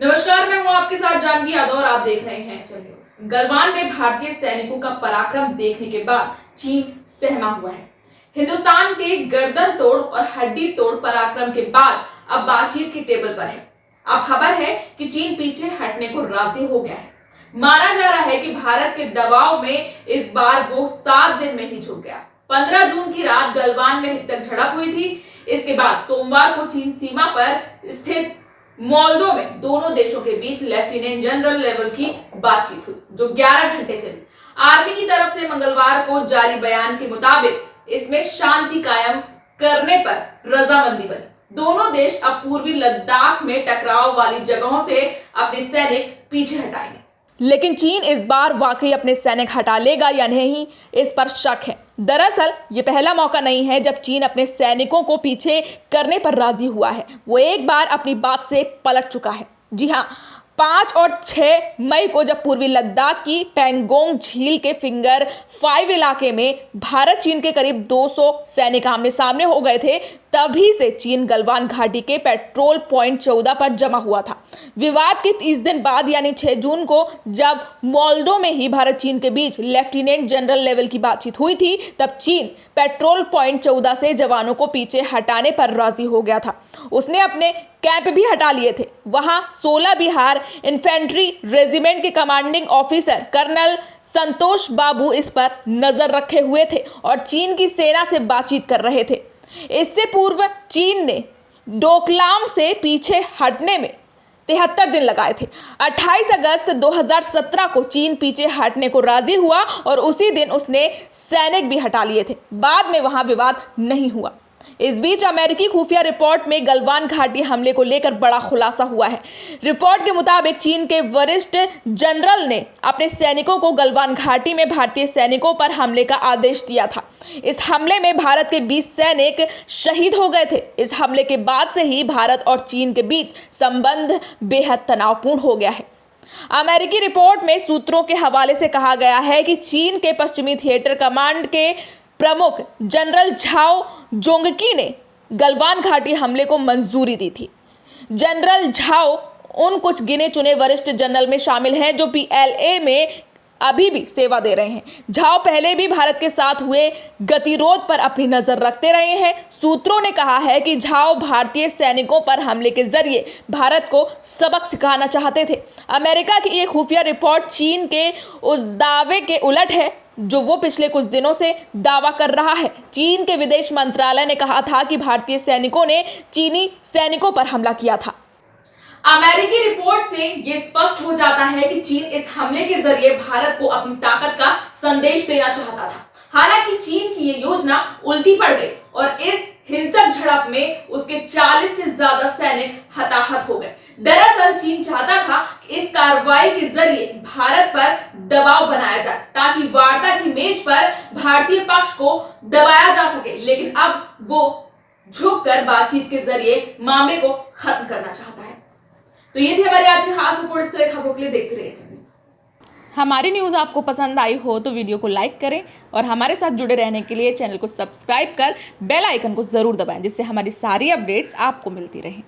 नमस्कार, मैं हूं आपके साथ जानवी यादव और आप देख रहे हैं एचएम न्यूज। गलवान में भारतीय सैनिकों का पराक्रम देखने के बाद चीन सहमा हुआ है। हिंदुस्तान के गर्दन तोड़ और हड्डी तोड़ पराक्रम के बाद अब बातचीत की टेबल पर है। अब खबर है कि चीन पीछे हटने को राजी हो गया है। माना जा रहा है कि भारत के दबाव में इस बार वो 7 दिन में ही झुक गया। 15 जून की रात गलवान में हिंसक झड़प हुई थी। इसके बाद सोमवार को चीन सीमा पर स्थित मोल्दो में दोनों देशों के बीच लेफ्टिनेंट जनरल लेवल की बातचीत हुई, जो 11 घंटे चली। आर्मी की तरफ से मंगलवार को जारी बयान के मुताबिक इसमें शांति कायम करने पर रजामंदी बनी। दोनों देश अब पूर्वी लद्दाख में टकराव वाली जगहों से अपने सैनिक पीछे हटाएंगे। लेकिन चीन इस बार वाकई अपने सैनिक हटा लेगा या नहीं, इस पर शक है। दरअसल ये पहला मौका नहीं है जब चीन अपने सैनिकों को पीछे करने पर राजी हुआ है। वो एक बार अपनी बात से पलट चुका है। जी हाँ, 5 और 6 मई को जब पूर्वी लद्दाख की पैंगोंग झील के फिंगर 5 इलाके में भारत चीन के करीब 200 सैनिक आमने सामने हो गए थे, तभी से चीन गलवान घाटी के पेट्रोल पॉइंट 14 पर जमा हुआ था। विवाद के 30 दिन बाद यानी 6 जून को जब मोल्दो में ही भारत चीन के बीच लेफ्टिनेंट जनरल लेवल की बातचीत हुई थी, तब चीन पेट्रोल पॉइंट 14 से जवानों को पीछे हटाने पर राजी हो गया था। उसने अपने कैंप भी हटा लिए थे। वहां 16 बिहार इन्फेंट्री रेजिमेंट के कमांडिंग ऑफिसर कर्नल संतोष बाबू इस पर नजर रखे हुए थे और चीन की सेना से बातचीत कर रहे थे। इससे पूर्व चीन ने डोकलाम से पीछे हटने में 73 दिन लगाए थे। 28 अगस्त 2017 को चीन पीछे हटने को राजी हुआ और उसी दिन उसने सैनिक भी हटा लिए थे। बाद में वहां विवाद नहीं हुआ। इस बीच अमेरिकी खुफिया रिपोर्ट में गलवान घाटी हमले को लेकर बड़ा खुलासा हुआ है। रिपोर्ट के मुताबिक चीन के वरिष्ठ जनरल ने अपने सैनिकों को गलवान घाटी में भारतीय सैनिकों पर हमले का आदेश दिया था। इस हमले में भारत के 20 सैनिक शहीद हो गए थे। इस हमले के बाद से ही भारत और चीन के बीच संबंध बेहद तनावपूर्ण हो गया है। अमेरिकी रिपोर्ट में सूत्रों के हवाले से कहा गया है कि चीन के पश्चिमी थिएटर कमांड के प्रमुख जनरल झाओ जोंगकी ने गलवान घाटी हमले को मंजूरी दी थी। जनरल झाओ उन कुछ गिने चुने वरिष्ठ जनरल में शामिल हैं जो पीएलए में अभी भी सेवा दे रहे हैं। झाओ पहले भी भारत के साथ हुए गतिरोध पर अपनी नजर रखते रहे हैं। सूत्रों ने कहा है कि झाओ भारतीय सैनिकों पर हमले के जरिए भारत को सबक सिखाना चाहते थे। अमेरिका की एक खुफिया रिपोर्ट चीन के उस दावे के उलट है जो वो पिछले कुछ दिनों से दावा कर रहा है। चीन के विदेश मंत्रालय ने कहा था कि भारतीय सैनिकों ने चीनी सैनिकों पर हमला किया था। अमेरिकी रिपोर्ट से ये स्पष्ट हो जाता है कि चीन इस हमले के जरिए भारत को अपनी ताकत का संदेश देना चाहता था। हालांकि चीन की ये योजना उल्टी पड़ गई और इस हिंसक झड़प में उसके 40 से ज्यादा सैनिक हताहत हो गए। दरअसल चीन चाहता था कि इस कार्रवाई के जरिए भारत पर दबाव बनाया जाए ताकि वार्ता की मेज पर भारतीय पक्ष को दबाया जा सके, लेकिन अब वो झुककर बातचीत के जरिए मामले को खत्म करना चाहता है। तो ये थी हमारी आज की खास रिपोर्ट। इस तरह खबरों के लिए देखते रहिए एचएम न्यूज। हमारी न्यूज़ आपको पसंद आई हो तो वीडियो को लाइक करें और हमारे साथ जुड़े रहने के लिए चैनल को सब्सक्राइब कर बेल आइकन को ज़रूर दबाएं, जिससे हमारी सारी अपडेट्स आपको मिलती रहें।